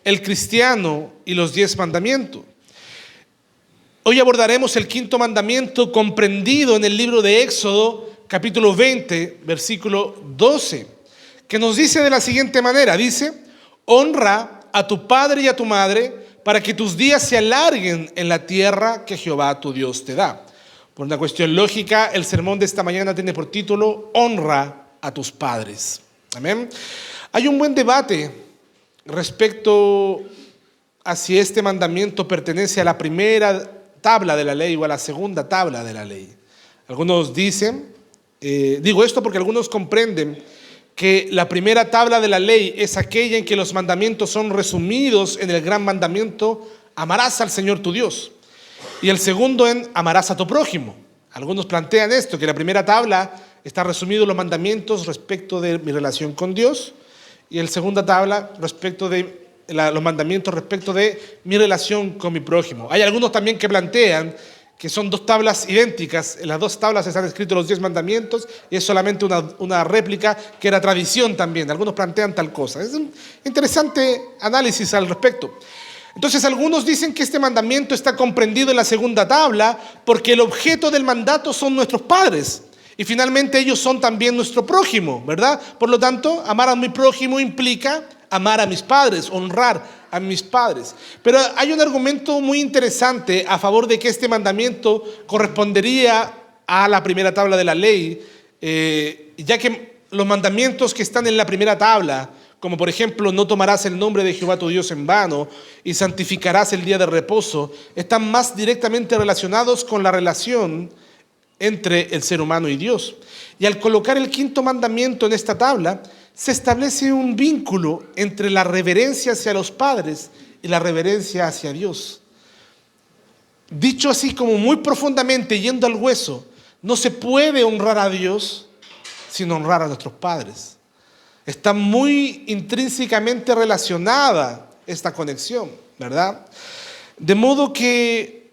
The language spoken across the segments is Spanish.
el cristiano y los 10 mandamientos. Hoy abordaremos el 5.º mandamiento comprendido en el libro de Éxodo, capítulo 20, versículo 12, que nos dice de la siguiente manera, dice: honra a tu padre y a tu madre para que tus días se alarguen en la tierra que Jehová tu Dios te da. Por una cuestión lógica, el sermón de esta mañana tiene por título: honra a tus padres. Amén. Hay un buen debate respecto a si este mandamiento pertenece a la primera tabla de la ley o a la segunda tabla de la ley. Algunos dicen, digo esto porque algunos comprenden que la primera tabla de la ley es aquella en que los mandamientos son resumidos en el gran mandamiento: amarás al Señor tu Dios. Y el segundo en amarás a tu prójimo. Algunos plantean esto, que la primera tabla está resumido los mandamientos respecto de mi relación con Dios, y en la segunda tabla respecto de los mandamientos respecto de mi relación con mi prójimo. Hay algunos también que plantean que son dos tablas idénticas. En las dos tablas están escritos los 10 mandamientos y es solamente una réplica que era tradición también. Algunos plantean tal cosa. Es un interesante análisis al respecto. Entonces algunos dicen que este mandamiento está comprendido en la segunda tabla porque el objeto del mandato son nuestros padres. Y finalmente ellos son también nuestro prójimo, ¿verdad? Por lo tanto, amar a mi prójimo implica amar a mis padres, honrar a mis padres. Pero hay un argumento muy interesante a favor de que este mandamiento correspondería a la primera tabla de la ley, ya que los mandamientos que están en la primera tabla, como por ejemplo, no tomarás el nombre de Jehová tu Dios en vano y santificarás el día de reposo, están más directamente relacionados con la relación entre el ser humano y Dios. Y al colocar el 5.º mandamiento en esta tabla, se establece un vínculo entre la reverencia hacia los padres y la reverencia hacia Dios. Dicho así como muy profundamente, yendo al hueso, no se puede honrar a Dios sin honrar a nuestros padres. Está muy intrínsecamente relacionada esta conexión, ¿verdad? De modo que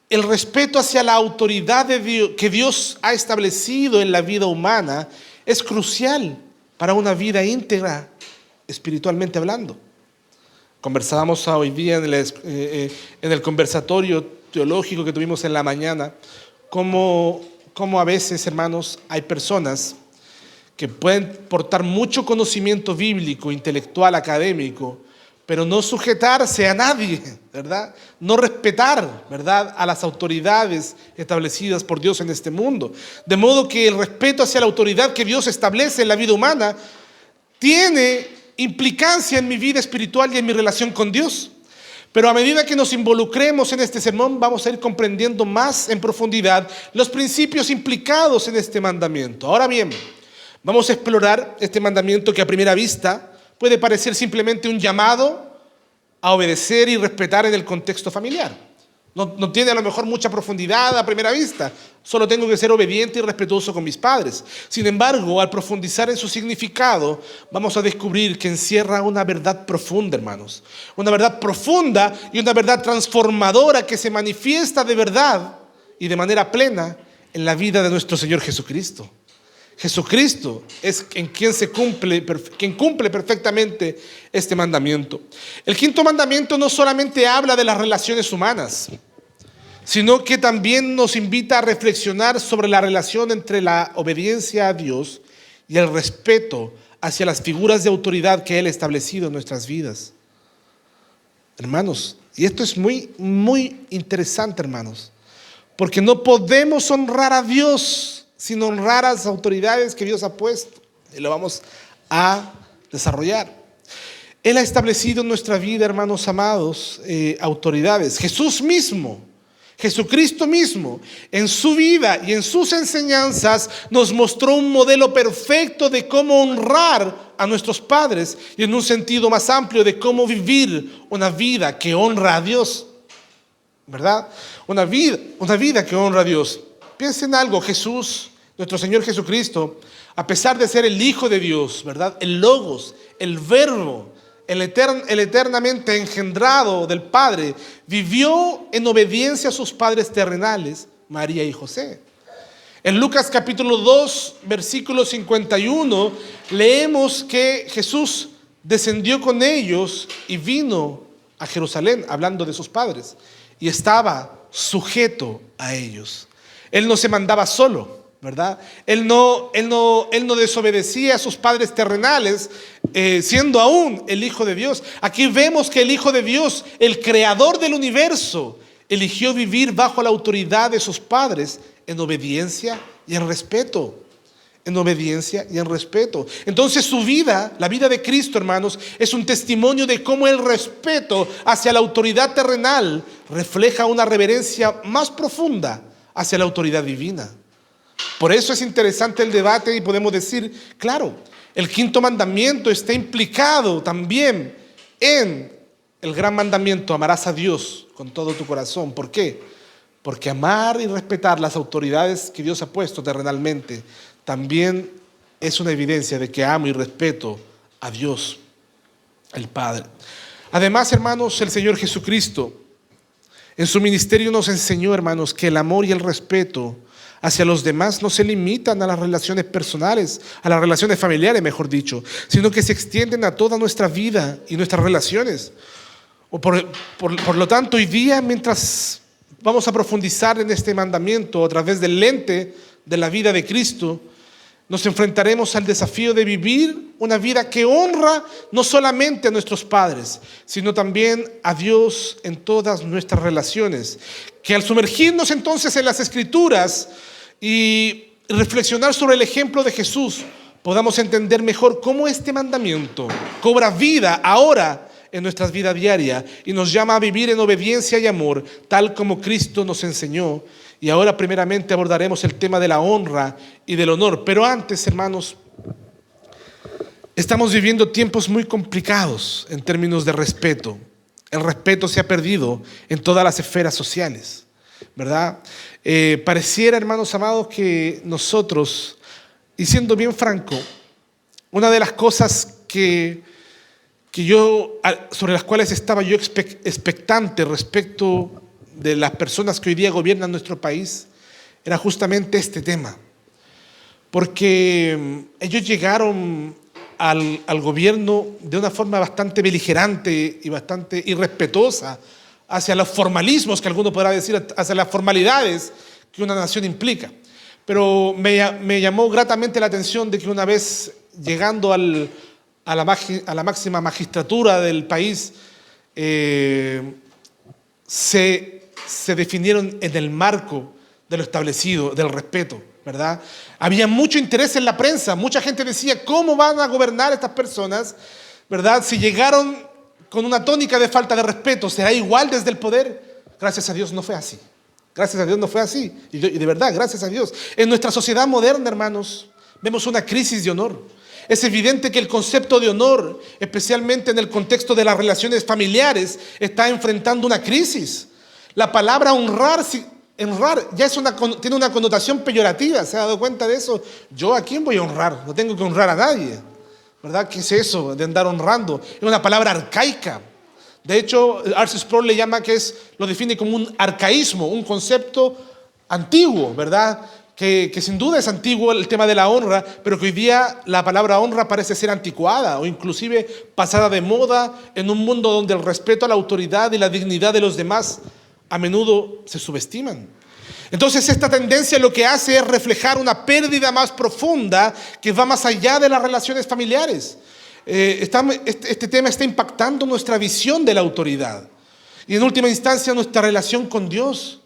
el respeto hacia la autoridad de Dios, que Dios ha establecido en la vida humana, es crucial para una vida íntegra, espiritualmente hablando. Conversábamos hoy día en el conversatorio teológico que tuvimos en la mañana, cómo a veces, hermanos, hay personas que pueden portar mucho conocimiento bíblico, intelectual, académico, pero no sujetarse a nadie, ¿verdad? No respetar, ¿verdad?, a las autoridades establecidas por Dios en este mundo. De modo que el respeto hacia la autoridad que Dios establece en la vida humana tiene implicancia en mi vida espiritual y en mi relación con Dios. Pero a medida que nos involucremos en este sermón, vamos a ir comprendiendo más en profundidad los principios implicados en este mandamiento. Ahora bien, vamos a explorar este mandamiento que a primera vista puede parecer simplemente un llamado a obedecer y respetar en el contexto familiar. No tiene a lo mejor mucha profundidad a primera vista. Solo tengo que ser obediente y respetuoso con mis padres. Sin embargo, al profundizar en su significado, vamos a descubrir que encierra una verdad profunda, hermanos. Una verdad profunda y una verdad transformadora que se manifiesta de verdad y de manera plena en la vida de nuestro Señor Jesucristo. Jesucristo es quien cumple perfectamente este mandamiento. El 5.º mandamiento no solamente habla de las relaciones humanas, sino que también nos invita a reflexionar sobre la relación entre la obediencia a Dios y el respeto hacia las figuras de autoridad que Él ha establecido en nuestras vidas. Hermanos, y esto es muy, muy interesante, hermanos, porque no podemos honrar a Dios sin honrar a las autoridades que Dios ha puesto. Y lo vamos a desarrollar. Él ha establecido en nuestra vida, hermanos amados, autoridades. Jesús mismo, Jesucristo mismo, en su vida y en sus enseñanzas, nos mostró un modelo perfecto de cómo honrar a nuestros padres y en un sentido más amplio de cómo vivir una vida que honra a Dios. ¿Verdad? Una vida que honra a Dios. Piensen en algo, Jesús, nuestro Señor Jesucristo, a pesar de ser el Hijo de Dios, ¿verdad?, el Logos, el Verbo, el eternamente engendrado del Padre, vivió en obediencia a sus padres terrenales, María y José. En Lucas capítulo 2, versículo 51, leemos que Jesús descendió con ellos y vino a Jerusalén, hablando de sus padres, y estaba sujeto a ellos. Él no se mandaba solo, ¿verdad? Él no desobedecía a sus padres terrenales, siendo aún el Hijo de Dios. Aquí vemos que el Hijo de Dios, el creador del universo, eligió vivir bajo la autoridad de sus padres en obediencia y en respeto. En obediencia y en respeto. Entonces su vida, la vida de Cristo, hermanos, es un testimonio de cómo el respeto hacia la autoridad terrenal refleja una reverencia más profunda hacia la autoridad divina. Por eso es interesante el debate y podemos decir, claro, el quinto mandamiento está implicado también en el gran mandamiento: amarás a Dios con todo tu corazón. ¿Por qué? Porque amar y respetar las autoridades que Dios ha puesto terrenalmente también es una evidencia de que amo y respeto a Dios, el Padre. Además, hermanos, el Señor Jesucristo en su ministerio nos enseñó, hermanos, que el amor y el respeto hacia los demás no se limitan a las relaciones personales, a las relaciones familiares, mejor dicho, sino que se extienden a toda nuestra vida y nuestras relaciones. Por lo tanto, hoy día, mientras vamos a profundizar en este mandamiento a través del lente de la vida de Cristo, nos enfrentaremos al desafío de vivir una vida que honra no solamente a nuestros padres, sino también a Dios en todas nuestras relaciones. Que al sumergirnos entonces en las Escrituras y reflexionar sobre el ejemplo de Jesús, podamos entender mejor cómo este mandamiento cobra vida ahora en nuestra vida diaria y nos llama a vivir en obediencia y amor, tal como Cristo nos enseñó. Y ahora primeramente abordaremos el tema de la honra y del honor. Pero antes, hermanos, estamos viviendo tiempos muy complicados en términos de respeto. El respeto se ha perdido en todas las esferas sociales, ¿verdad? Pareciera, hermanos amados, que nosotros, y siendo bien franco, una de las cosas sobre las cuales estaba yo expectante respecto de las personas que hoy día gobiernan nuestro país, era justamente este tema. Porque ellos llegaron al gobierno de una forma bastante beligerante y bastante irrespetuosa hacia los formalismos, que alguno podrá decir, hacia las formalidades que una nación implica. Pero me llamó gratamente la atención de que una vez llegando a la máxima magistratura del país, se definieron en el marco de lo establecido, del respeto, ¿verdad? Había mucho interés en la prensa, mucha gente decía, ¿cómo van a gobernar estas personas? ¿Verdad? Si llegaron con una tónica de falta de respeto, ¿será igual desde el poder? Gracias a Dios no fue así. Gracias a Dios no fue así. Y de verdad, gracias a Dios. En nuestra sociedad moderna, hermanos, vemos una crisis de honor. Es evidente que el concepto de honor, especialmente en el contexto de las relaciones familiares, está enfrentando una crisis. La palabra honrar ya tiene una connotación peyorativa. ¿Se ha dado cuenta de eso? ¿Yo a quién voy a honrar? No tengo que honrar a nadie, ¿verdad? ¿Qué es eso de andar honrando? Es una palabra arcaica. De hecho, R.C. Sproul lo define como un arcaísmo, un concepto antiguo, ¿verdad? Que sin duda es antiguo el tema de la honra, pero que hoy día la palabra honra parece ser anticuada o inclusive pasada de moda en un mundo donde el respeto a la autoridad y la dignidad de los demás a menudo se subestiman. Entonces esta tendencia lo que hace es reflejar una pérdida más profunda que va más allá de las relaciones familiares. Este tema está impactando nuestra visión de la autoridad y en última instancia nuestra relación con Dios.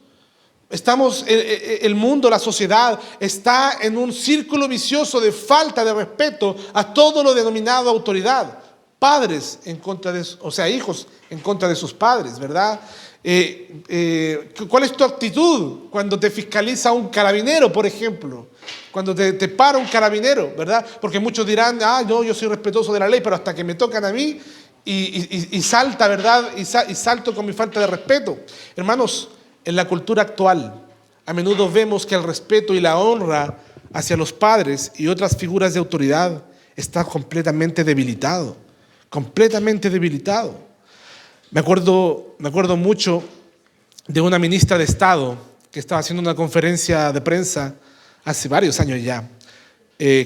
El mundo, la sociedad está en un círculo vicioso de falta de respeto a todo lo denominado autoridad. Padres en contra de, hijos en contra de sus padres, ¿verdad? ¿Cuál es tu actitud cuando te fiscaliza un carabinero, por ejemplo? Cuando te para un carabinero, ¿verdad? Porque muchos dirán, no, yo soy respetuoso de la ley, pero hasta que me tocan a mí y salta, ¿verdad? Y salto con mi falta de respeto. Hermanos, en la cultura actual, a menudo vemos que el respeto y la honra hacia los padres y otras figuras de autoridad está completamente debilitado. Completamente debilitado. Me acuerdo mucho de una ministra de Estado que estaba haciendo una conferencia de prensa hace varios años ya,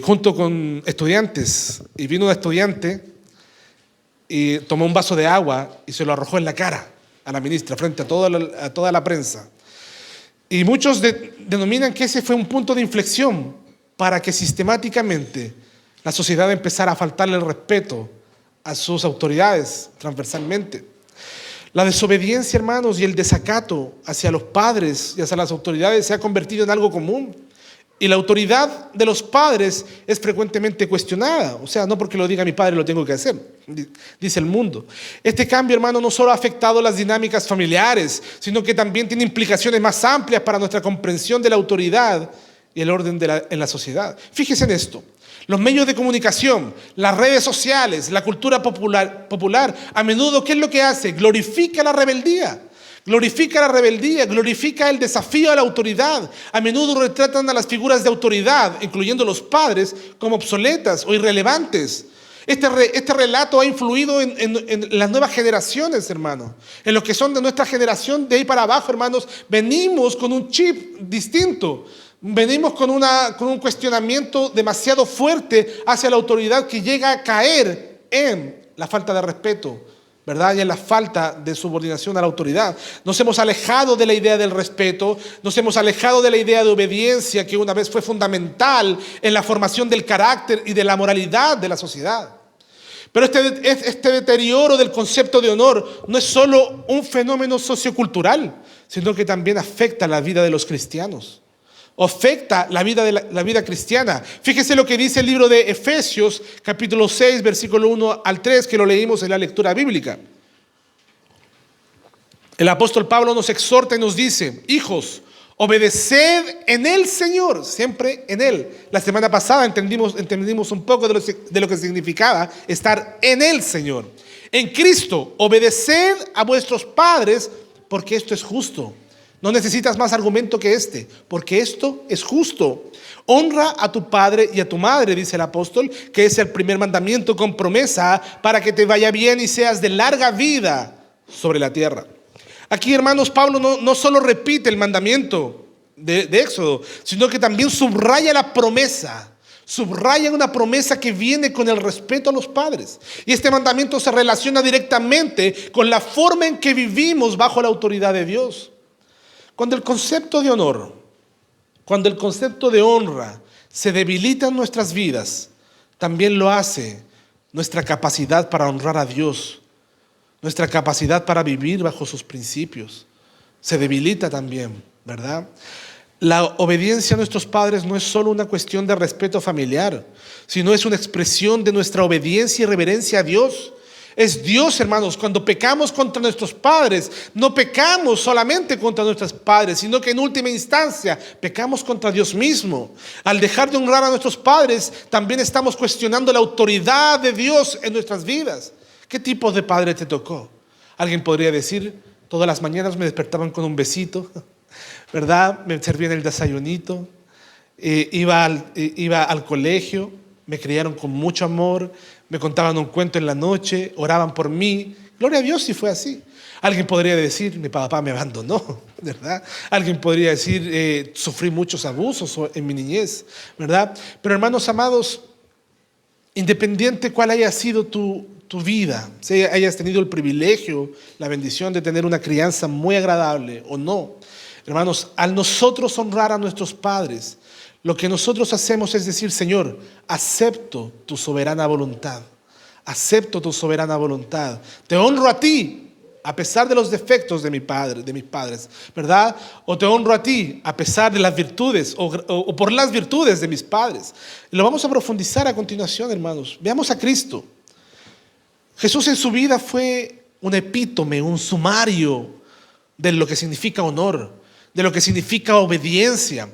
junto con estudiantes, y vino una estudiante y tomó un vaso de agua y se lo arrojó en la cara a la ministra frente a toda la prensa. Y muchos denominan que ese fue un punto de inflexión para que sistemáticamente la sociedad empezara a faltarle el respeto a sus autoridades transversalmente. La desobediencia, hermanos, y el desacato hacia los padres y hacia las autoridades se ha convertido en algo común. Y la autoridad de los padres es frecuentemente cuestionada. O sea, no porque lo diga mi padre lo tengo que hacer, dice el mundo. Este cambio, hermano, no solo ha afectado las dinámicas familiares, sino que también tiene implicaciones más amplias para nuestra comprensión de la autoridad y el orden en la sociedad. Fíjese en esto. Los medios de comunicación, las redes sociales, la cultura popular, a menudo, ¿qué es lo que hace? Glorifica la rebeldía. Glorifica el desafío a la autoridad. A menudo retratan a las figuras de autoridad, incluyendo los padres, como obsoletas o irrelevantes. Este relato ha influido en las nuevas generaciones, hermanos. En los que son de nuestra generación, de ahí para abajo, hermanos, venimos con un chip distinto. Venimos con un cuestionamiento demasiado fuerte hacia la autoridad que llega a caer en la falta de respeto, ¿verdad? Y en la falta de subordinación a la autoridad. Nos hemos alejado de la idea del respeto, nos hemos alejado de la idea de obediencia que una vez fue fundamental en la formación del carácter y de la moralidad de la sociedad. Pero este deterioro del concepto de honor no es solo un fenómeno sociocultural, sino que también afecta la vida de los cristianos. Afecta la vida cristiana. Fíjese lo que dice el libro de Efesios, capítulo 6, versículo 1 al 3, que lo leímos en la lectura bíblica. El apóstol Pablo nos exhorta y nos dice: hijos, obedeced en el Señor, siempre en Él. La semana pasada entendimos un poco de lo que significaba estar en el Señor. En Cristo, obedeced a vuestros padres, porque esto es justo. No necesitas más argumento que este, porque esto es justo. Honra a tu padre y a tu madre, dice el apóstol, que es el primer mandamiento con promesa para que te vaya bien y seas de larga vida sobre la tierra. Aquí, hermanos, Pablo no solo repite el mandamiento de Éxodo, sino que también subraya la promesa. Subraya una promesa que viene con el respeto a los padres. Y este mandamiento se relaciona directamente con la forma en que vivimos bajo la autoridad de Dios. Cuando el concepto de honor, cuando el concepto de honra se debilita en nuestras vidas, también lo hace nuestra capacidad para honrar a Dios, nuestra capacidad para vivir bajo sus principios. Se debilita también, ¿verdad? La obediencia a nuestros padres no es solo una cuestión de respeto familiar, sino es una expresión de nuestra obediencia y reverencia a Dios. Es Dios, hermanos, cuando pecamos contra nuestros padres, no pecamos solamente contra nuestros padres, sino que en última instancia pecamos contra Dios mismo. Al dejar de honrar a nuestros padres, también estamos cuestionando la autoridad de Dios en nuestras vidas. ¿Qué tipo de padre te tocó? Alguien podría decir: todas las mañanas me despertaban con un besito, ¿verdad? Me servían el desayunito, iba al colegio, me criaron con mucho amor, me contaban un cuento en la noche, oraban por mí. Gloria a Dios si fue así. Alguien podría decir: mi papá me abandonó, ¿verdad? Alguien podría decir: sufrí muchos abusos en mi niñez, ¿verdad? Pero, hermanos amados, independiente cuál haya sido tu vida, si hayas tenido el privilegio, la bendición de tener una crianza muy agradable o no, hermanos, al nosotros honrar a nuestros padres, lo que nosotros hacemos es decir: Señor, acepto tu soberana voluntad. Acepto tu soberana voluntad. Te honro a ti a pesar de los defectos de mis padres, ¿verdad? O te honro a ti a pesar de las virtudes o por las virtudes de mis padres. Y lo vamos a profundizar a continuación, hermanos. Veamos a Cristo. Jesús en su vida fue un epítome, un sumario de lo que significa honor, de lo que significa obediencia.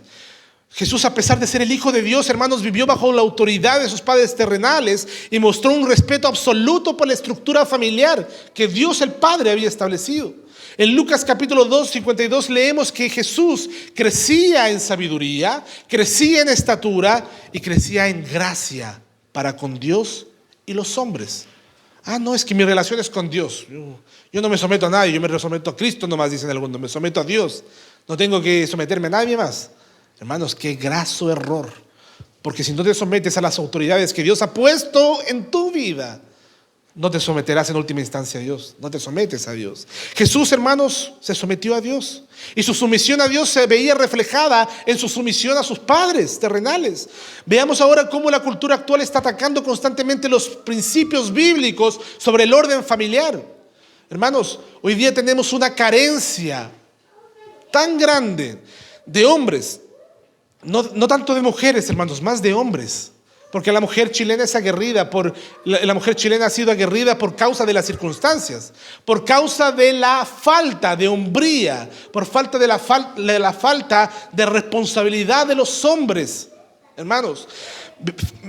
Jesús, a pesar de ser el Hijo de Dios, hermanos, vivió bajo la autoridad de sus padres terrenales y mostró un respeto absoluto por la estructura familiar que Dios el Padre había establecido. En Lucas capítulo 2, 52 leemos que Jesús crecía en sabiduría, crecía en estatura y crecía en gracia para con Dios y los hombres. No, es que mi relación es con Dios. Yo no me someto a nadie, yo me someto a Cristo nomás, dicen algunos, me someto a Dios. No tengo que someterme a nadie más. Hermanos, qué graso error. Porque si no te sometes a las autoridades que Dios ha puesto en tu vida, no te someterás en última instancia a Dios, no te sometes a Dios. Jesús, hermanos, se sometió a Dios y su sumisión a Dios se veía reflejada en su sumisión a sus padres terrenales. Veamos ahora cómo la cultura actual está atacando constantemente los principios bíblicos sobre el orden familiar. Hermanos, hoy día tenemos una carencia tan grande de hombres, no tanto de mujeres, hermanos, más de hombres. Porque la mujer chilena es aguerrida, la mujer chilena ha sido aguerrida por causa de las circunstancias, por causa de la falta de hombría, por falta de la falta de responsabilidad de los hombres. Hermanos,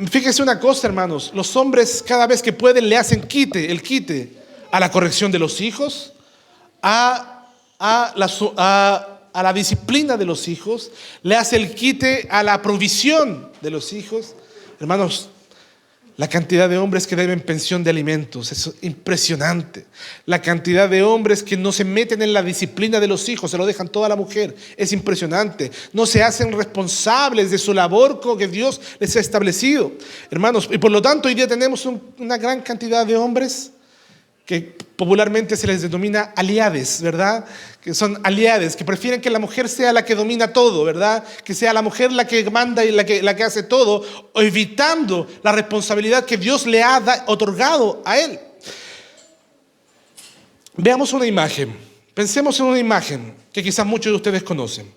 fíjense una cosa, hermanos, los hombres cada vez que pueden le hacen el quite a la corrección de los hijos, a la disciplina de los hijos, le hace el quite a la provisión de los hijos. Hermanos, la cantidad de hombres que deben pensión de alimentos es impresionante. La cantidad de hombres que no se meten en la disciplina de los hijos, se lo dejan toda la mujer, es impresionante. No se hacen responsables de su labor que Dios les ha establecido. Hermanos, y por lo tanto hoy día tenemos una gran cantidad de hombres que popularmente se les denomina aliades, ¿verdad? Que son aliades, que prefieren que la mujer sea la que domina todo, ¿verdad? Que sea la mujer la que manda y la que hace todo, evitando la responsabilidad que Dios le ha otorgado a él. Veamos una imagen, pensemos en una imagen que quizás muchos de ustedes conocen.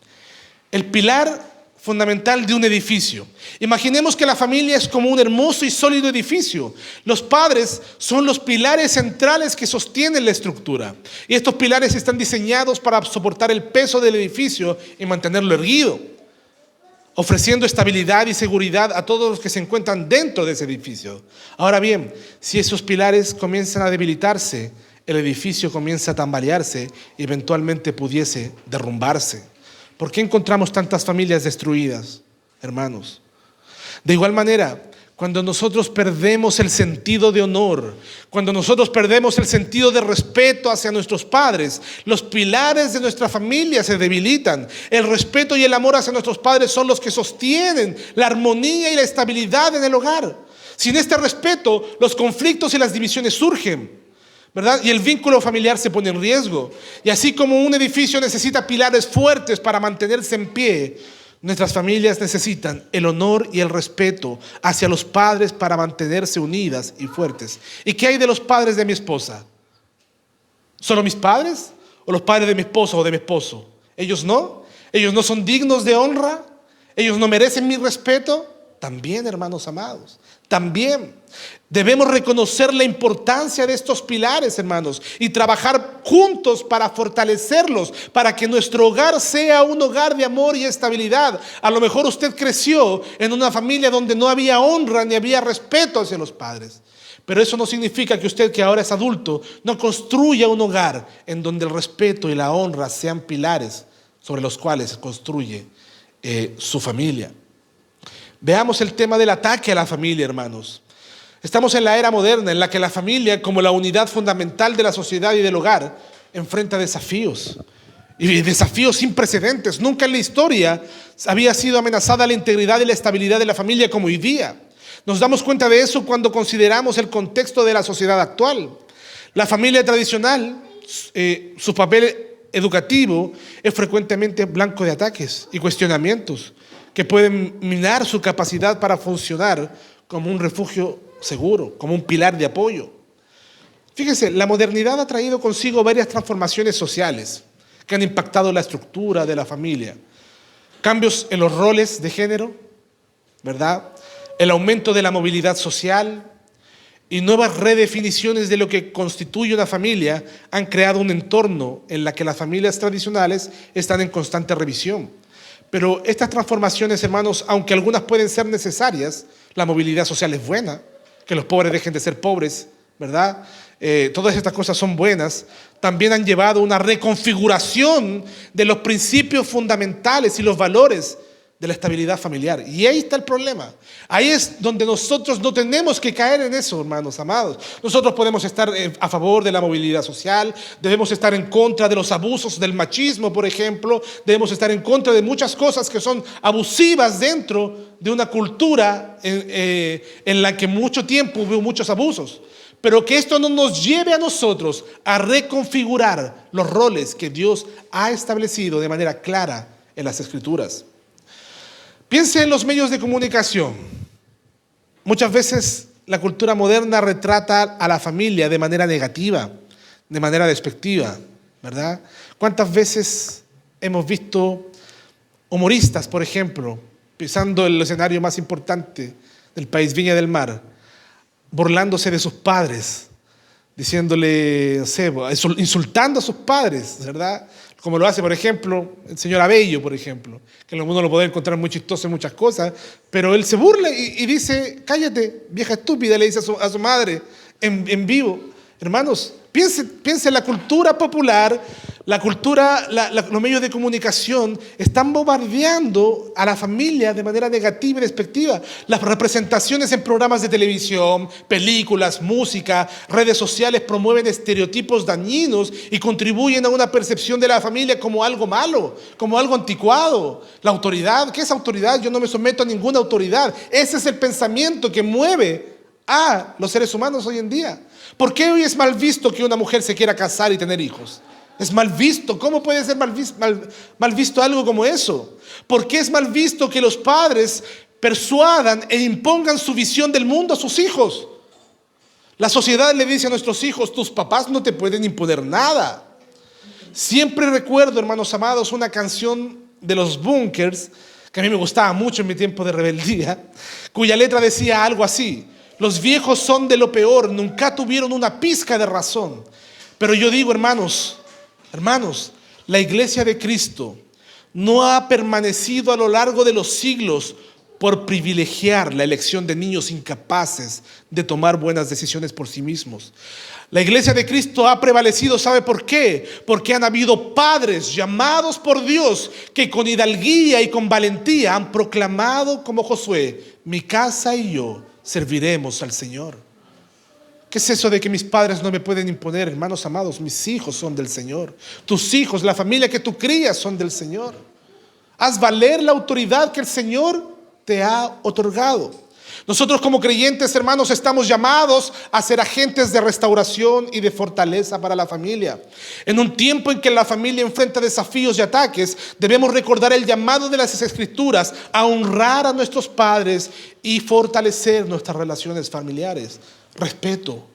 El pilar fundamental de un edificio. Imaginemos que la familia es como un hermoso y sólido edificio. Los padres son los pilares centrales que sostienen la estructura. Y estos pilares están diseñados para soportar el peso del edificio y mantenerlo erguido, ofreciendo estabilidad y seguridad a todos los que se encuentran dentro de ese edificio. Ahora bien, si esos pilares comienzan a debilitarse, el edificio comienza a tambalearse y eventualmente pudiese derrumbarse. ¿Por qué encontramos tantas familias destruidas, hermanos? De igual manera, cuando nosotros perdemos el sentido de honor, cuando nosotros perdemos el sentido de respeto hacia nuestros padres, los pilares de nuestra familia se debilitan. El respeto y el amor hacia nuestros padres son los que sostienen la armonía y la estabilidad en el hogar. Sin este respeto, los conflictos y las divisiones surgen, ¿verdad? Y el vínculo familiar se pone en riesgo. Y así como un edificio necesita pilares fuertes para mantenerse en pie, nuestras familias necesitan el honor y el respeto hacia los padres para mantenerse unidas y fuertes. ¿Y qué hay de los padres de mi esposa? ¿Solo mis padres? ¿O los padres de mi esposa o de mi esposo? ¿Ellos no? ¿Ellos no son dignos de honra? ¿Ellos no merecen mi respeto? También, hermanos amados, también debemos reconocer la importancia de estos pilares, hermanos, y trabajar juntos para fortalecerlos, para que nuestro hogar sea un hogar de amor y estabilidad. A lo mejor usted creció en una familia donde no había honra ni había respeto hacia los padres, pero eso no significa que usted, que ahora es adulto, no construya un hogar en donde el respeto y la honra sean pilares sobre los cuales se construye su familia. Veamos el tema del ataque a la familia, hermanos. Estamos en la era moderna en la que la familia, como la unidad fundamental de la sociedad y del hogar, enfrenta desafíos. Y desafíos sin precedentes. Nunca en la historia había sido amenazada la integridad y la estabilidad de la familia como hoy día. Nos damos cuenta de eso cuando consideramos el contexto de la sociedad actual. La familia tradicional, su papel educativo es frecuentemente blanco de ataques y cuestionamientos que pueden minar su capacidad para funcionar como un refugio seguro, como un pilar de apoyo. Fíjense, la modernidad ha traído consigo varias transformaciones sociales que han impactado la estructura de la familia. Cambios en los roles de género, ¿verdad? El aumento de la movilidad social y nuevas redefiniciones de lo que constituye una familia han creado un entorno en el que las familias tradicionales están en constante revisión. Pero estas transformaciones, hermanos, aunque algunas pueden ser necesarias, la movilidad social es buena, que los pobres dejen de ser pobres, ¿verdad? Todas estas cosas son buenas. También han llevado a una reconfiguración de los principios fundamentales y los valores de la estabilidad familiar. Y ahí está el problema. Ahí es donde nosotros no tenemos que caer en eso, hermanos amados. Nosotros podemos estar a favor de la movilidad social, debemos estar en contra de los abusos del machismo, por ejemplo, debemos estar en contra de muchas cosas que son abusivas dentro de una cultura en la que mucho tiempo hubo muchos abusos. pero que esto no nos lleve a nosotros a reconfigurar los roles que Dios ha establecido de manera clara en las Escrituras. Piense en los medios de comunicación. Muchas veces la cultura moderna retrata a la familia de manera negativa, de manera despectiva, ¿verdad? ¿Cuántas veces hemos visto humoristas, por ejemplo, pisando el escenario más importante del país, Viña del Mar, burlándose de sus padres, diciéndole, no sé, insultando a sus padres, ¿verdad? Como lo hace, por ejemplo, el señor Abello, por ejemplo, que uno lo puede encontrar muy chistoso en muchas cosas, pero él se burla y dice, cállate, vieja estúpida, le dice a su madre en vivo. Hermanos, piense en la cultura popular, los medios de comunicación están bombardeando a la familia de manera negativa y despectiva. Las representaciones en programas de televisión, películas, música, redes sociales promueven estereotipos dañinos y contribuyen a una percepción de la familia como algo malo, como algo anticuado. La autoridad, ¿qué es autoridad? Yo no me someto a ninguna autoridad. Ese es el pensamiento que mueve a los seres humanos hoy en día. ¿Por qué hoy es mal visto que una mujer se quiera casar y tener hijos? Es mal visto. ¿Cómo puede ser mal visto algo como eso? ¿Por qué es mal visto que los padres persuadan e impongan su visión del mundo a sus hijos? La sociedad le dice a nuestros hijos, tus papás no te pueden imponer nada. Siempre recuerdo, hermanos amados, una canción de los Bunkers, que a mí me gustaba mucho en mi tiempo de rebeldía, cuya letra decía algo así: los viejos son de lo peor, nunca tuvieron una pizca de razón. Pero yo digo, hermanos, la iglesia de Cristo no ha permanecido a lo largo de los siglos por privilegiar la elección de niños incapaces de tomar buenas decisiones por sí mismos. La iglesia de Cristo ha prevalecido, ¿sabe por qué? Porque han habido padres llamados por Dios que con hidalguía y con valentía han proclamado como Josué, mi casa y yo serviremos al Señor. ¿Qué es eso de que mis padres no me pueden imponer? Hermanos amados, mis hijos son del Señor. Tus hijos, la familia que tú crías son del Señor. Haz valer la autoridad que el Señor te ha otorgado. Nosotros como creyentes, hermanos, estamos llamados a ser agentes de restauración y de fortaleza para la familia. En un tiempo en que la familia enfrenta desafíos y ataques, debemos recordar el llamado de las Escrituras a honrar a nuestros padres y fortalecer nuestras relaciones familiares. Respeto.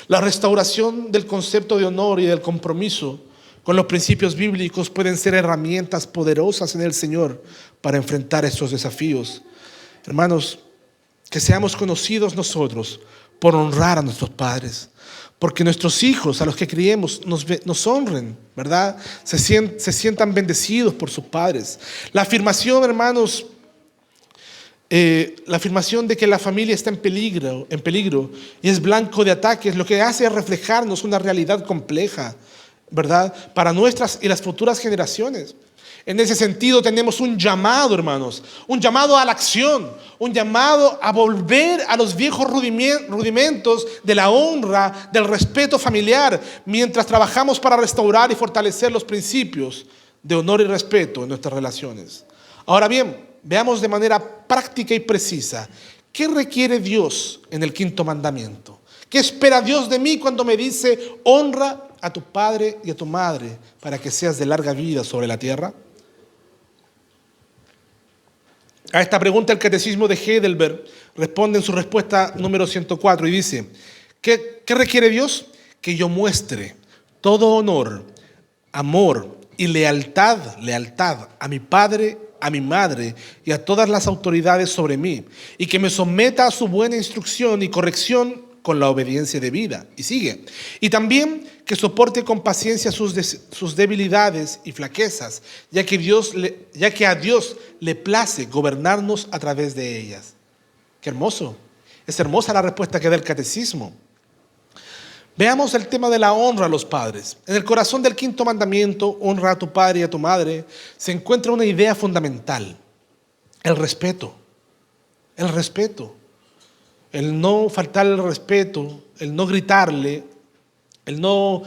La restauración del concepto de honor y del compromiso con los principios bíblicos pueden ser herramientas poderosas en el Señor para enfrentar estos desafíos. Hermanos, que seamos conocidos nosotros por honrar a nuestros padres, porque nuestros hijos a los que criemos nos honren, ¿verdad? Se sientan bendecidos por sus padres. La afirmación, hermanos, la afirmación de que la familia está en peligro y es blanco de ataques, lo que hace es reflejarnos una realidad compleja, ¿verdad? Para nuestras y las futuras generaciones. En ese sentido tenemos un llamado, hermanos, un llamado a la acción, un llamado a volver a los viejos rudimentos de la honra, del respeto familiar, mientras trabajamos para restaurar y fortalecer los principios de honor y respeto en nuestras relaciones. Ahora bien, veamos de manera práctica y precisa, ¿qué requiere Dios en el quinto mandamiento? ¿Qué espera Dios de mí cuando me dice, honra a tu padre y a tu madre para que seas de larga vida sobre la tierra? A esta pregunta el Catecismo de Heidelberg responde en su respuesta número 104 y dice, ¿qué requiere Dios? Que yo muestre todo honor, amor y lealtad a mi padre, a mi madre y a todas las autoridades sobre mí, y que me someta a su buena instrucción y corrección con la obediencia debida. Y sigue. Y también que soporte con paciencia sus debilidades y flaquezas, ya que a Dios le place gobernarnos a través de ellas. Qué hermoso. Es hermosa la respuesta que da el Catecismo. Veamos el tema de la honra a los padres. En el corazón del quinto mandamiento, honra a tu padre y a tu madre, se encuentra una idea fundamental: el respeto. El respeto. El no faltar el respeto, el no gritarle, el no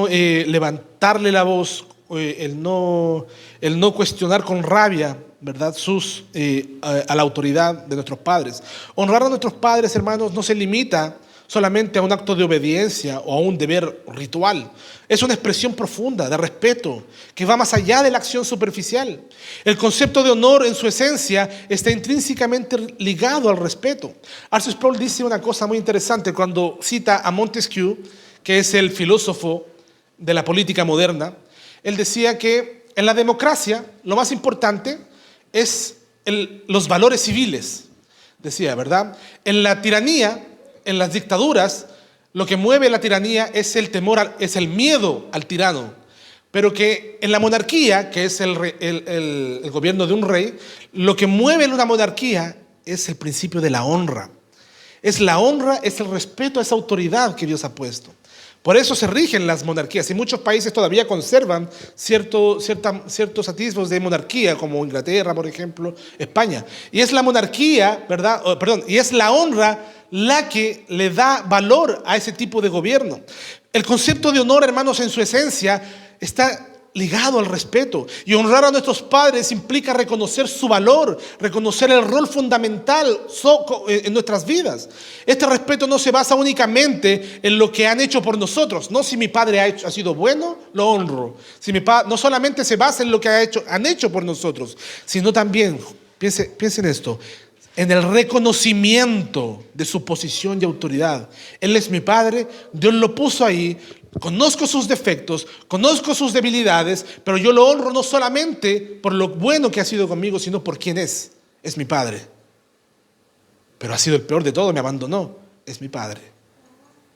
levantarle la voz el no cuestionar con rabia, ¿verdad?, a la autoridad de nuestros padres. Honrar a nuestros padres, hermanos, no se limita solamente a un acto de obediencia o a un deber ritual. Es una expresión profunda de respeto que va más allá de la acción superficial. El concepto de honor en su esencia está intrínsecamente ligado al respeto. Arthur Sproul dice una cosa muy interesante cuando cita a Montesquieu, que es el filósofo de la política moderna. Él decía que en la democracia lo más importante es los valores civiles, decía, ¿verdad? En la tiranía, en las dictaduras, lo que mueve la tiranía es el temor, es el miedo al tirano. Pero que en la monarquía, que es el gobierno de un rey, lo que mueve en una monarquía es el principio de la honra. Es la honra, es el respeto a esa autoridad que Dios ha puesto. Por eso se rigen las monarquías y muchos países todavía conservan ciertos atisbos de monarquía, como Inglaterra, por ejemplo, España. Y es la monarquía, ¿verdad? Y es la honra la que le da valor a ese tipo de gobierno. El concepto de honor, hermanos, en su esencia está ligado al respeto. Y honrar a nuestros padres implica reconocer su valor, reconocer el rol fundamental en nuestras vidas. Este respeto no se basa únicamente en lo que han hecho por nosotros. No, si mi padre ha sido bueno, lo honro. No solamente se basa en lo que han hecho por nosotros, sino también, piense en esto, en el reconocimiento de su posición y autoridad. Él es mi padre, Dios lo puso ahí. Conozco sus defectos, conozco sus debilidades, pero yo lo honro no solamente por lo bueno que ha sido conmigo, sino por quién es. Es mi padre. Pero ha sido el peor de todo, me abandonó. Es mi padre.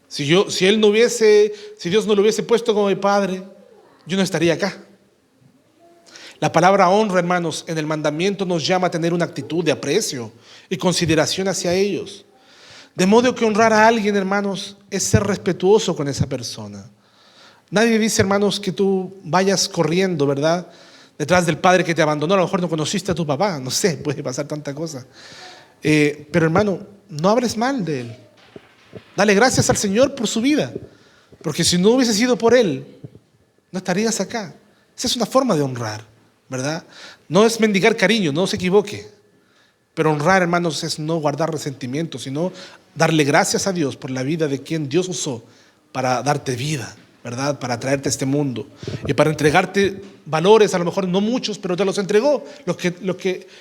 Si Dios no lo hubiese puesto como mi padre, yo no estaría acá. La palabra honra, hermanos, en el mandamiento nos llama a tener una actitud de aprecio y consideración hacia ellos. De modo que honrar a alguien, hermanos, es ser respetuoso con esa persona. Nadie dice, hermanos, que tú vayas corriendo, ¿verdad?, detrás del padre que te abandonó. A lo mejor no conociste a tu papá, no sé, puede pasar tanta cosa. Pero hermano, no hables mal de él. Dale gracias al Señor por su vida, porque si no hubiese sido por él, no estarías acá. Esa es una forma de honrar, ¿verdad? No es mendigar cariño, no se equivoque. Pero honrar, hermanos, es no guardar resentimiento, sino darle gracias a Dios por la vida de quien Dios usó para darte vida, ¿verdad? Para traerte a este mundo y para entregarte valores, a lo mejor no muchos, pero te los entregó.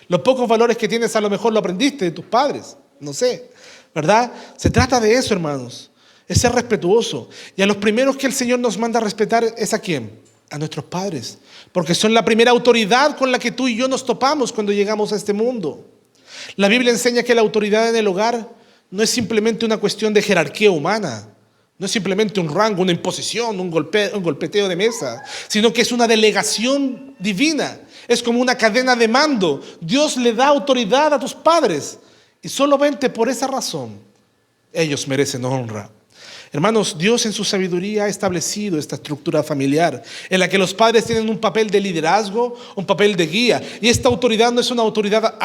Los pocos valores que tienes a lo mejor lo aprendiste de tus padres, no sé, ¿verdad? Se trata de eso, hermanos, es ser respetuoso. Y a los primeros que el Señor nos manda a respetar es ¿a quién? A nuestros padres, porque son la primera autoridad con la que tú y yo nos topamos cuando llegamos a este mundo. La Biblia enseña que la autoridad en el hogar no es simplemente una cuestión de jerarquía humana, no es simplemente un rango, una imposición, un golpeteo de mesa, sino que es una delegación divina, es como una cadena de mando. Dios le da autoridad a tus padres y solamente por esa razón ellos merecen honra. Hermanos, Dios en su sabiduría ha establecido esta estructura familiar en la que los padres tienen un papel de liderazgo, un papel de guía. Y esta autoridad no es una autoridad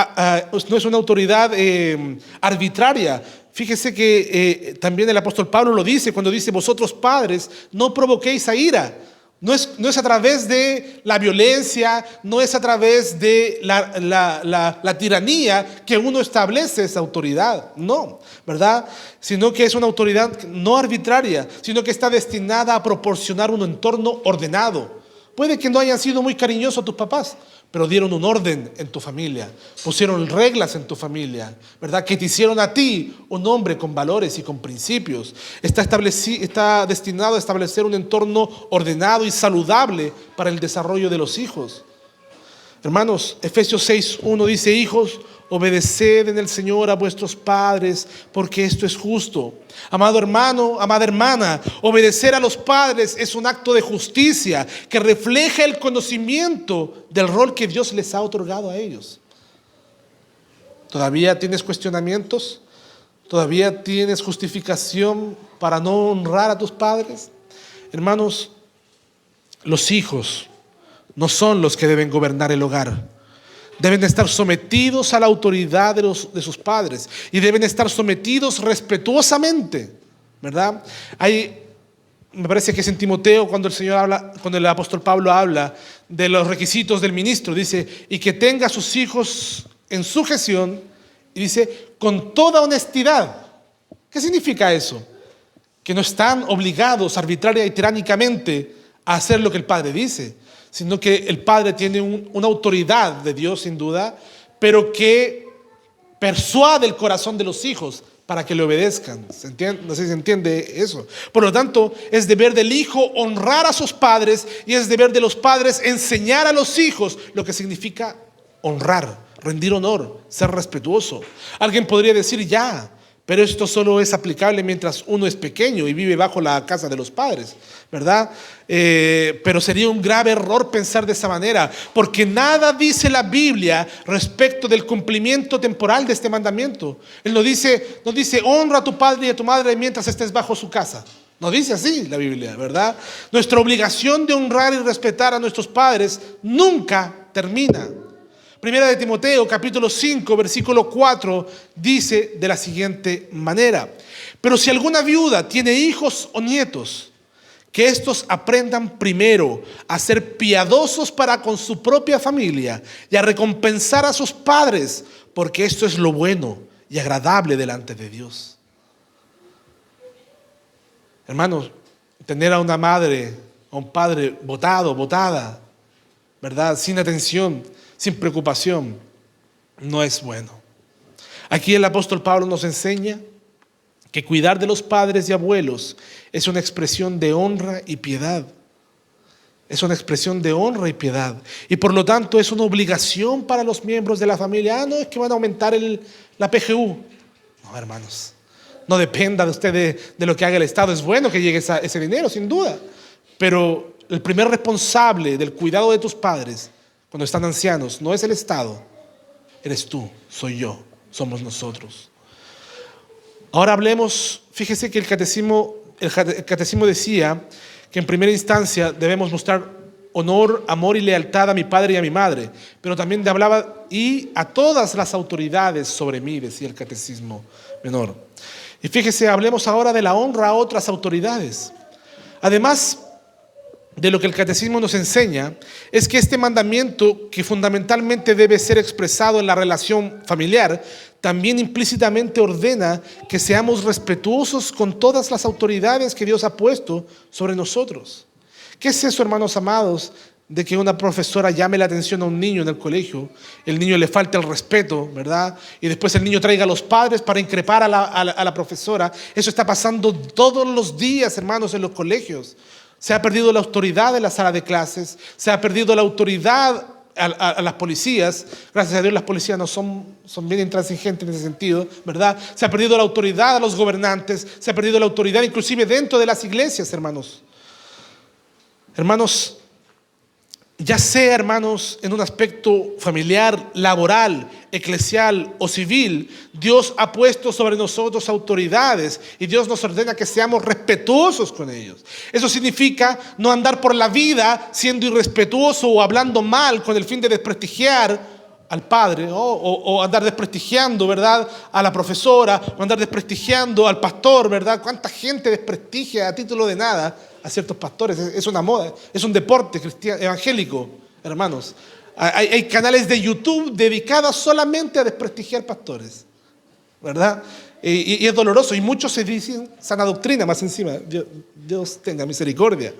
arbitraria. Fíjese que también el apóstol Pablo lo dice cuando dice: vosotros padres no provoquéis a ira. No es a través de la violencia, no es a través de la tiranía que uno establece esa autoridad, no, ¿verdad? Sino que es una autoridad no arbitraria, sino que está destinada a proporcionar un entorno ordenado. Puede que no hayan sido muy cariñosos tus papás, pero dieron un orden en tu familia, pusieron reglas en tu familia, ¿verdad? Que te hicieron a ti un hombre con valores y con principios. Está destinado a establecer un entorno ordenado y saludable para el desarrollo de los hijos. Hermanos, Efesios 6:1 dice: hijos, obedeced en el Señor a vuestros padres, porque esto es justo. Amado hermano, amada hermana, obedecer a los padres es un acto de justicia que refleja el conocimiento del rol que Dios les ha otorgado a ellos. ¿Todavía tienes cuestionamientos? ¿Todavía tienes justificación para no honrar a tus padres? Hermanos, los hijos no son los que deben gobernar el hogar. Deben estar sometidos a la autoridad de sus padres y deben estar sometidos respetuosamente, ¿verdad? Hay me parece que es en Timoteo cuando cuando el apóstol Pablo habla de los requisitos del ministro, dice, y que tenga a sus hijos en sujeción, y dice, con toda honestidad. ¿Qué significa eso? Que no están obligados arbitraria y tiránicamente a hacer lo que el padre dice, sino que el padre tiene una autoridad de Dios sin duda, pero que persuade el corazón de los hijos para que le obedezcan. ¿Se entiende? No sé si se entiende eso. Por lo tanto, es deber del hijo honrar a sus padres y es deber de los padres enseñar a los hijos lo que significa honrar, rendir honor, ser respetuoso. Alguien podría decir ya, pero esto solo es aplicable mientras uno es pequeño y vive bajo la casa de los padres, ¿verdad? Pero sería un grave error pensar de esa manera, porque nada dice la Biblia respecto del cumplimiento temporal de este mandamiento. Él no dice honra a tu padre y a tu madre mientras estés bajo su casa. No dice así la Biblia, ¿verdad? Nuestra obligación de honrar y respetar a nuestros padres nunca termina. Primera de Timoteo, capítulo 5, versículo 4, dice de la siguiente manera: pero si alguna viuda tiene hijos o nietos, que estos aprendan primero a ser piadosos para con su propia familia y a recompensar a sus padres, porque esto es lo bueno y agradable delante de Dios. Hermanos, tener a una madre, a un padre botada, ¿verdad? Sin atención, sin preocupación, no es bueno. Aquí el apóstol Pablo nos enseña que cuidar de los padres y abuelos es una expresión de honra y piedad. Es una expresión de honra y piedad. Y por lo tanto es una obligación para los miembros de la familia. No es que van a aumentar la PGU. No, hermanos. No dependa de usted de lo que haga el Estado. Es bueno que llegue ese dinero, sin duda. Pero el primer responsable del cuidado de tus padres cuando están ancianos no es el Estado. Eres tú, soy yo, somos nosotros. Ahora hablemos, fíjese que el catecismo decía que en primera instancia debemos mostrar honor, amor y lealtad a mi padre y a mi madre, pero también hablaba y a todas las autoridades sobre mí, decía el catecismo menor. Y fíjese, hablemos ahora de la honra a otras autoridades. Además de lo que el catecismo nos enseña, es que este mandamiento, que fundamentalmente debe ser expresado en la relación familiar, también implícitamente ordena que seamos respetuosos con todas las autoridades que Dios ha puesto sobre nosotros. ¿Qué es eso, hermanos amados, de que una profesora llame la atención a un niño en el colegio, el niño le falta el respeto, ¿verdad? Y después el niño traiga a los padres para increpar a la profesora? Eso está pasando todos los días, hermanos, en los colegios. Se ha perdido la autoridad en la sala de clases, se ha perdido la autoridad a las policías. Gracias a Dios las policías no son bien intransigentes en ese sentido, ¿verdad? Se ha perdido la autoridad a los gobernantes, se ha perdido la autoridad inclusive dentro de las iglesias, hermanos. Hermanos, ya sea, hermanos, en un aspecto familiar, laboral, eclesial o civil, Dios ha puesto sobre nosotros autoridades y Dios nos ordena que seamos respetuosos con ellos. Eso significa no andar por la vida siendo irrespetuoso o hablando mal con el fin de desprestigiar al padre, o andar desprestigiando, ¿verdad?, a la profesora, o andar desprestigiando al pastor, ¿verdad? ¿Cuánta gente desprestigia a título de nada a ciertos pastores? Es una moda, es un deporte cristiano, evangélico, hermanos. Hay canales de YouTube dedicados solamente a desprestigiar pastores, ¿verdad? Y es doloroso, y muchos se dicen sana doctrina más encima. Dios tenga misericordia.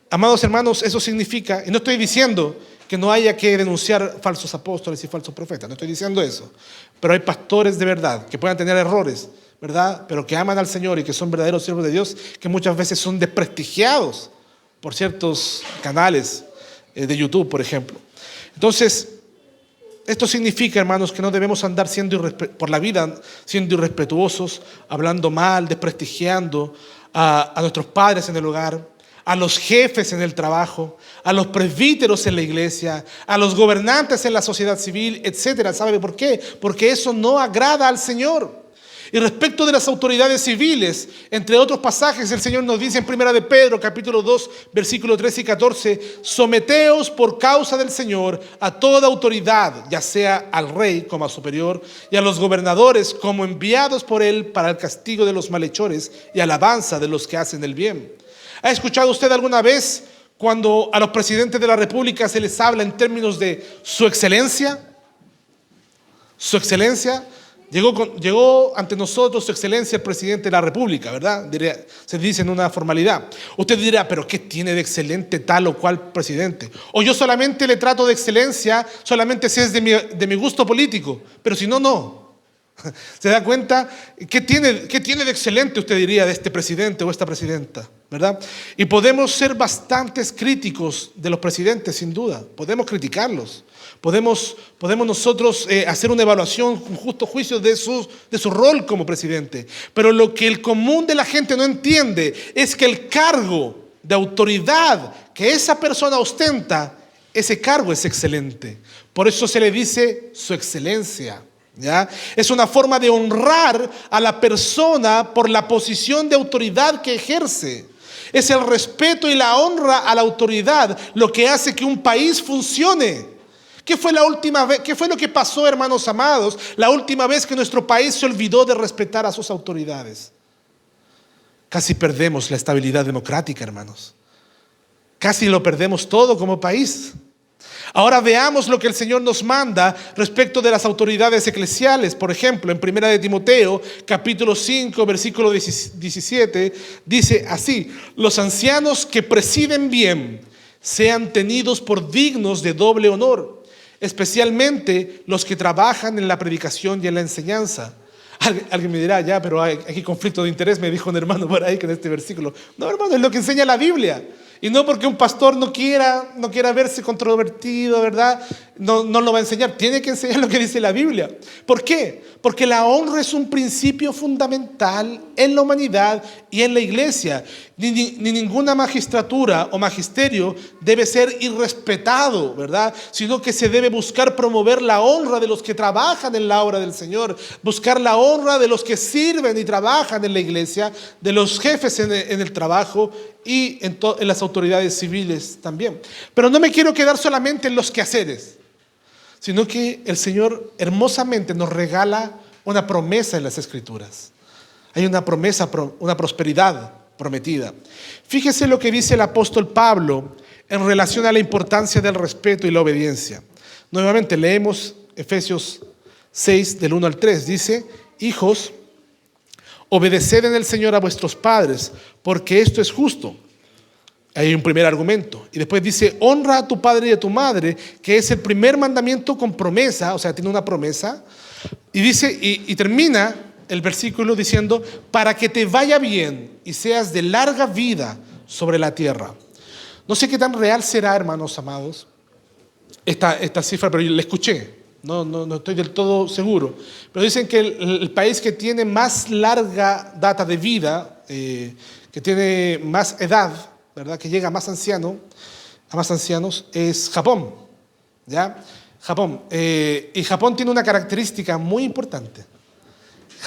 Amados hermanos, eso significa, y no estoy diciendo que no haya que denunciar falsos apóstoles y falsos profetas, no estoy diciendo eso, pero hay pastores de verdad que puedan tener errores, ¿verdad?, pero que aman al Señor y que son verdaderos siervos de Dios, que muchas veces son desprestigiados por ciertos canales de YouTube, por ejemplo. Entonces, esto significa, hermanos, que no debemos andar por la vida siendo irrespetuosos, hablando mal, desprestigiando a nuestros padres en el hogar, a los jefes en el trabajo, a los presbíteros en la iglesia, a los gobernantes en la sociedad civil, etcétera. ¿Sabe por qué? Porque eso no agrada al Señor. Y respecto de las autoridades civiles, entre otros pasajes, el Señor nos dice en Primera de Pedro, capítulo 2, versículo 13 y 14, someteos por causa del Señor a toda autoridad, ya sea al rey como a superior, y a los gobernadores como enviados por él para el castigo de los malhechores y alabanza de los que hacen el bien. ¿Ha escuchado usted alguna vez cuando a los presidentes de la República se les habla en términos de su excelencia? Su excelencia. Llegó ante nosotros su excelencia el presidente de la República, ¿verdad? Se dice en una formalidad. Usted dirá, pero ¿qué tiene de excelente tal o cual presidente? O yo solamente le trato de excelencia, solamente si es de mi gusto político, pero si no, no. ¿Se da cuenta? ¿Qué tiene de excelente, usted diría, de este presidente o esta presidenta? ¿Verdad? Y podemos ser bastantes críticos de los presidentes, sin duda. Podemos criticarlos. Podemos nosotros hacer una evaluación, un justo juicio de su rol como presidente. Pero lo que el común de la gente no entiende es que el cargo de autoridad que esa persona ostenta, ese cargo es excelente. Por eso se le dice su excelencia. ¿Ya? Es una forma de honrar a la persona por la posición de autoridad que ejerce. Es el respeto y la honra a la autoridad lo que hace que un país funcione. ¿Qué fue la última vez? ¿Qué fue lo que pasó, hermanos amados, la última vez que nuestro país se olvidó de respetar a sus autoridades? Casi perdemos la estabilidad democrática, hermanos. Casi lo perdemos todo como país. Ahora veamos lo que el Señor nos manda respecto de las autoridades eclesiales. Por ejemplo, en 1 de Timoteo, capítulo 5, versículo 17, dice así: los ancianos que presiden bien sean tenidos por dignos de doble honor, especialmente los que trabajan en la predicación y en la enseñanza. Alguien me dirá, ya, pero hay aquí conflicto de interés, me dijo un hermano por ahí con este versículo. No, hermano, es lo que enseña la Biblia. Y no porque un pastor no quiera verse controvertido, ¿verdad? No lo va a enseñar. Tiene que enseñar lo que dice la Biblia. ¿Por qué? Porque la honra es un principio fundamental en la humanidad y en la iglesia. Ni ninguna magistratura o magisterio debe ser irrespetado, ¿verdad? Sino que se debe buscar promover la honra de los que trabajan en la obra del Señor, buscar la honra de los que sirven y trabajan en la iglesia, de los jefes en el trabajo y en las autoridades civiles también. Pero no me quiero quedar solamente en los quehaceres, sino que el Señor hermosamente nos regala una promesa en las Escrituras. Hay una promesa, una prosperidad prometida. Fíjese lo que dice el apóstol Pablo en relación a la importancia del respeto y la obediencia. Nuevamente leemos Efesios 6 del 1 al 3. Dice: hijos, obedeced en el Señor a vuestros padres, porque esto es justo. Hay un primer argumento. Y después dice: honra a tu padre y a tu madre, que es el primer mandamiento con promesa, o sea, tiene una promesa. Y dice, y termina el versículo diciendo: para que te vaya bien y seas de larga vida sobre la tierra. No sé qué tan real será, hermanos amados, esta cifra, pero yo la escuché. No estoy del todo seguro. Pero dicen que el país que tiene más larga data de vida, que tiene más edad, ¿verdad?, que llega a más ancianos, es Japón. ¿Ya? Japón. Y Japón tiene una característica muy importante. Los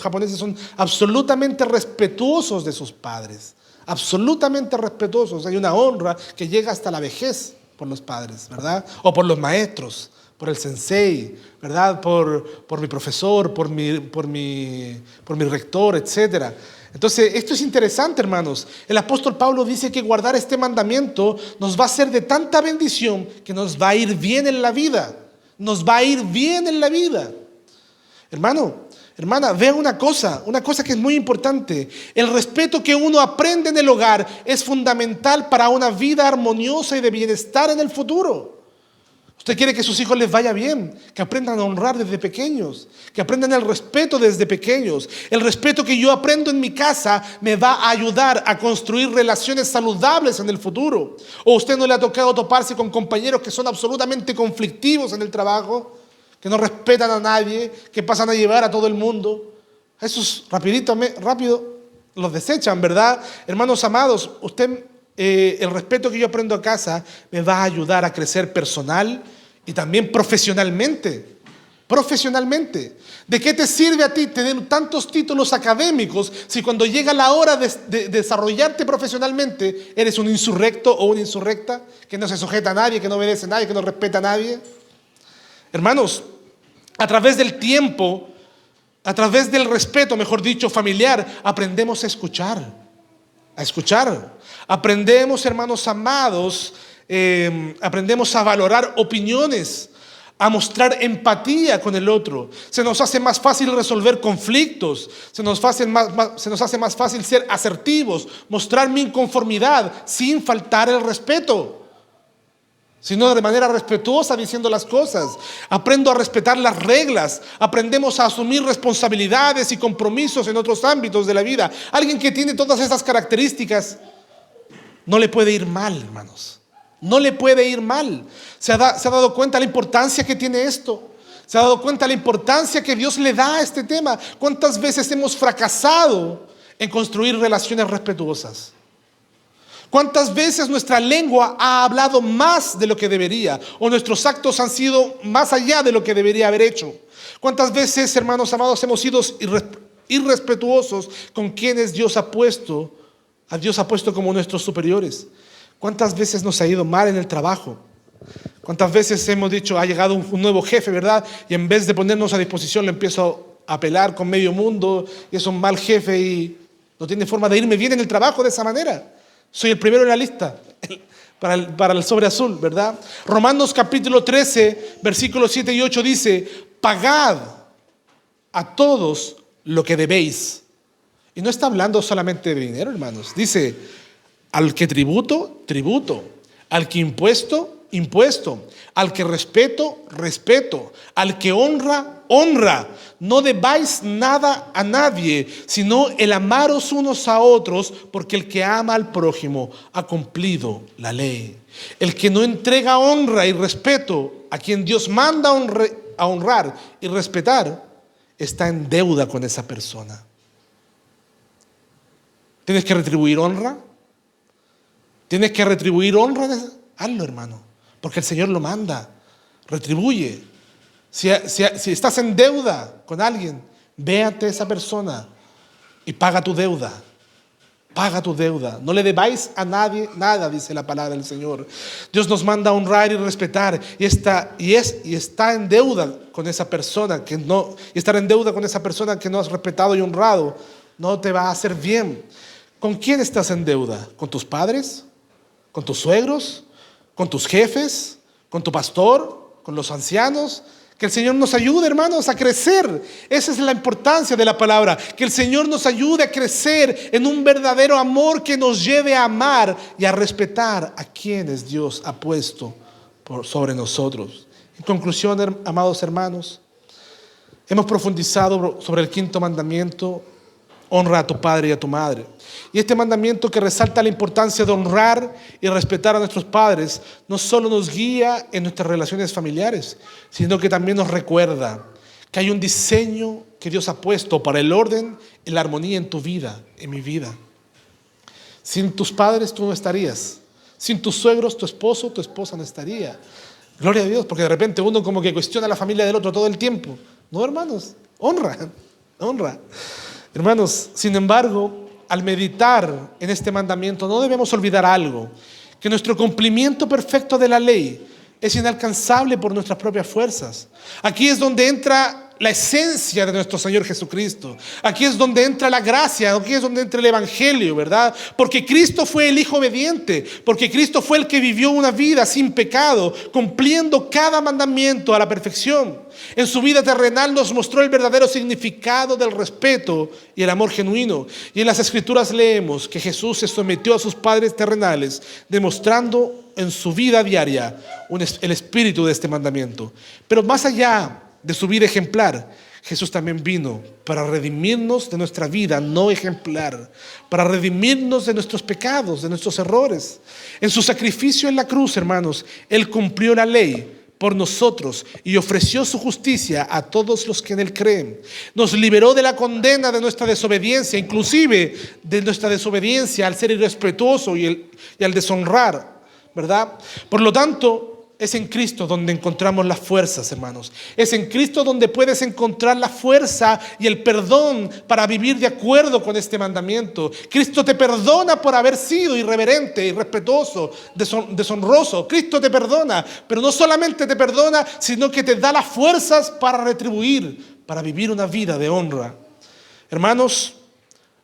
japoneses son absolutamente respetuosos de sus padres. Absolutamente respetuosos. Hay una honra que llega hasta la vejez por los padres, ¿verdad? O por los maestros, por el sensei, ¿verdad? Por mi profesor, por mi rector, etcétera. Entonces, esto es interesante, hermanos. El apóstol Pablo dice que guardar este mandamiento nos va a ser de tanta bendición que nos va a ir bien en la vida. Nos va a ir bien en la vida. Hermano, hermana, vea una cosa que es muy importante. El respeto que uno aprende en el hogar es fundamental para una vida armoniosa y de bienestar en el futuro. Usted quiere que a sus hijos les vaya bien, que aprendan a honrar desde pequeños, que aprendan el respeto desde pequeños. El respeto que yo aprendo en mi casa me va a ayudar a construir relaciones saludables en el futuro. ¿O a usted no le ha tocado toparse con compañeros que son absolutamente conflictivos en el trabajo, que no respetan a nadie, que pasan a llevar a todo el mundo? Esos rápido los desechan, ¿verdad? Hermanos amados, el respeto que yo aprendo a casa me va a ayudar a crecer personal y también profesionalmente. ¿De qué te sirve a ti tener tantos títulos académicos si cuando llega la hora de desarrollarte profesionalmente eres un insurrecto o una insurrecta que no se sujeta a nadie, que no obedece a nadie, que no respeta a nadie? Hermanos, a través del tiempo A través del respeto, mejor dicho, familiar, aprendemos a escuchar. A escuchar. Aprendemos, hermanos amados, aprendemos a valorar opiniones, a mostrar empatía con el otro. Se nos hace más fácil resolver conflictos, se nos hace más fácil ser asertivos, mostrar mi inconformidad sin faltar el respeto, sino de manera respetuosa, diciendo las cosas. Aprendo a respetar las reglas, aprendemos a asumir responsabilidades y compromisos en otros ámbitos de la vida. Alguien que tiene todas esas características no le puede ir mal, hermanos. No le puede ir mal. ¿Se ha dado cuenta la importancia que tiene esto? ¿Se ha dado cuenta la importancia que Dios le da a este tema? ¿Cuántas veces hemos fracasado en construir relaciones respetuosas? ¿Cuántas veces nuestra lengua ha hablado más de lo que debería? O nuestros actos han sido más allá de lo que debería haber hecho. ¿Cuántas veces, hermanos amados, hemos sido irrespetuosos con quienes Dios ha puesto como nuestros superiores? ¿Cuántas veces nos ha ido mal en el trabajo? ¿Cuántas veces hemos dicho, ha llegado un nuevo jefe, ¿verdad? Y en vez de ponernos a disposición, le empiezo a pelar con medio mundo, y es un mal jefe y no tiene forma de irme bien en el trabajo de esa manera. Soy el primero en la lista para el sobre azul, ¿verdad? Romanos capítulo 13, versículos 7 y 8 dice: pagad a todos lo que debéis. Y no está hablando solamente de dinero, hermanos. Dice: al que tributo, tributo. Al que impuesto, impuesto. Al que respeto, respeto. Al que honra, honra. No debáis nada a nadie, sino el amaros unos a otros, porque el que ama al prójimo ha cumplido la ley. El que no entrega honra y respeto a quien Dios manda a honrar y respetar, está en deuda con esa persona. ¿Tienes que retribuir honra? ¿Tienes que retribuir honra? Hazlo, hermano, porque el Señor lo manda. Retribuye. Si estás en deuda con alguien, ve ante esa persona y paga tu deuda. Paga tu deuda. No le debáis a nadie nada, dice la palabra del Señor. Dios nos manda a honrar y respetar, y está en deuda con esa persona y estar en deuda con esa persona que no has respetado y honrado no te va a hacer bien. ¿Con quién estás en deuda? ¿Con tus padres? ¿Con tus suegros? ¿Con tus jefes? ¿Con tu pastor? ¿Con los ancianos? Que el Señor nos ayude, hermanos, a crecer. Esa es la importancia de la palabra. Que el Señor nos ayude a crecer en un verdadero amor que nos lleve a amar y a respetar a quienes Dios ha puesto sobre nosotros. En conclusión, amados hermanos, hemos profundizado sobre el quinto mandamiento: honra a tu padre y a tu madre. Y este mandamiento, que resalta la importancia de honrar y respetar a nuestros padres, no solo nos guía en nuestras relaciones familiares, sino que también nos recuerda que hay un diseño que Dios ha puesto para el orden y la armonía en tu vida, en mi vida. Sin tus padres tú no estarías. Sin tus suegros, tu esposo, tu esposa no estaría. Gloria a Dios, porque de repente uno como que cuestiona a la familia del otro todo el tiempo. No, hermanos, honra. Hermanos, sin embargo, al meditar en este mandamiento no debemos olvidar algo: que nuestro cumplimiento perfecto de la ley es inalcanzable por nuestras propias fuerzas. Aquí es donde entra la esencia de nuestro Señor Jesucristo. Aquí es donde entra la gracia, aquí es donde entra el Evangelio, ¿verdad? Porque Cristo fue el Hijo obediente, porque Cristo fue el que vivió una vida sin pecado, cumpliendo cada mandamiento a la perfección. En su vida terrenal nos mostró el verdadero significado del respeto y el amor genuino. Y en las Escrituras leemos que Jesús se sometió a sus padres terrenales, demostrando en su vida diaria el espíritu de este mandamiento. Pero más allá de su vida ejemplar, Jesús también vino para redimirnos de nuestra vida no ejemplar, para redimirnos de nuestros pecados, de nuestros errores. En su sacrificio en la cruz, hermanos, Él cumplió la ley por nosotros y ofreció su justicia a todos los que en Él creen. Nos liberó de la condena de nuestra desobediencia, inclusive de nuestra desobediencia al ser irrespetuoso y al deshonrar, ¿verdad? Por lo tanto, es en Cristo donde encontramos las fuerzas, hermanos. Es en Cristo donde puedes encontrar la fuerza y el perdón para vivir de acuerdo con este mandamiento. Cristo te perdona por haber sido irreverente, irrespetuoso, deshonroso. Cristo te perdona, pero no solamente te perdona, sino que te da las fuerzas para retribuir, para vivir una vida de honra. Hermanos,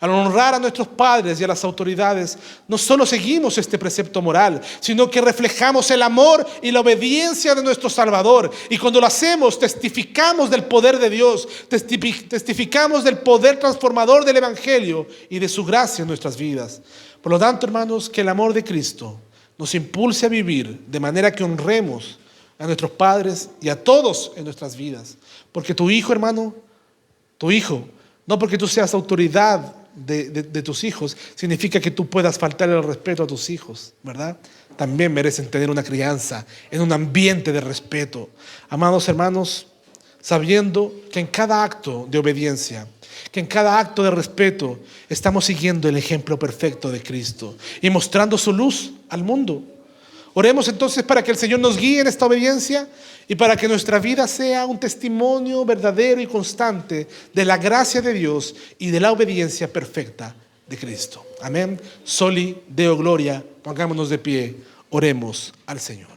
al honrar a nuestros padres y a las autoridades, no solo seguimos este precepto moral, sino que reflejamos el amor y la obediencia de nuestro Salvador. Y cuando lo hacemos, testificamos del poder de Dios, testificamos del poder transformador del Evangelio y de su gracia en nuestras vidas. Por lo tanto, hermanos, que el amor de Cristo nos impulse a vivir de manera que honremos a nuestros padres y a todos en nuestras vidas. Porque tu hijo, hermano, tu hijo, no porque tú seas autoridad de tus hijos, significa que tú puedas faltarle el respeto a tus hijos, ¿verdad? También merecen tener una crianza en un ambiente de respeto. Amados hermanos, sabiendo que en cada acto de obediencia, que en cada acto de respeto, estamos siguiendo el ejemplo perfecto de Cristo y mostrando su luz al mundo. Oremos entonces para que el Señor nos guíe en esta obediencia y para que nuestra vida sea un testimonio verdadero y constante de la gracia de Dios y de la obediencia perfecta de Cristo. Amén. Soli Deo Gloria. Pongámonos de pie. Oremos al Señor.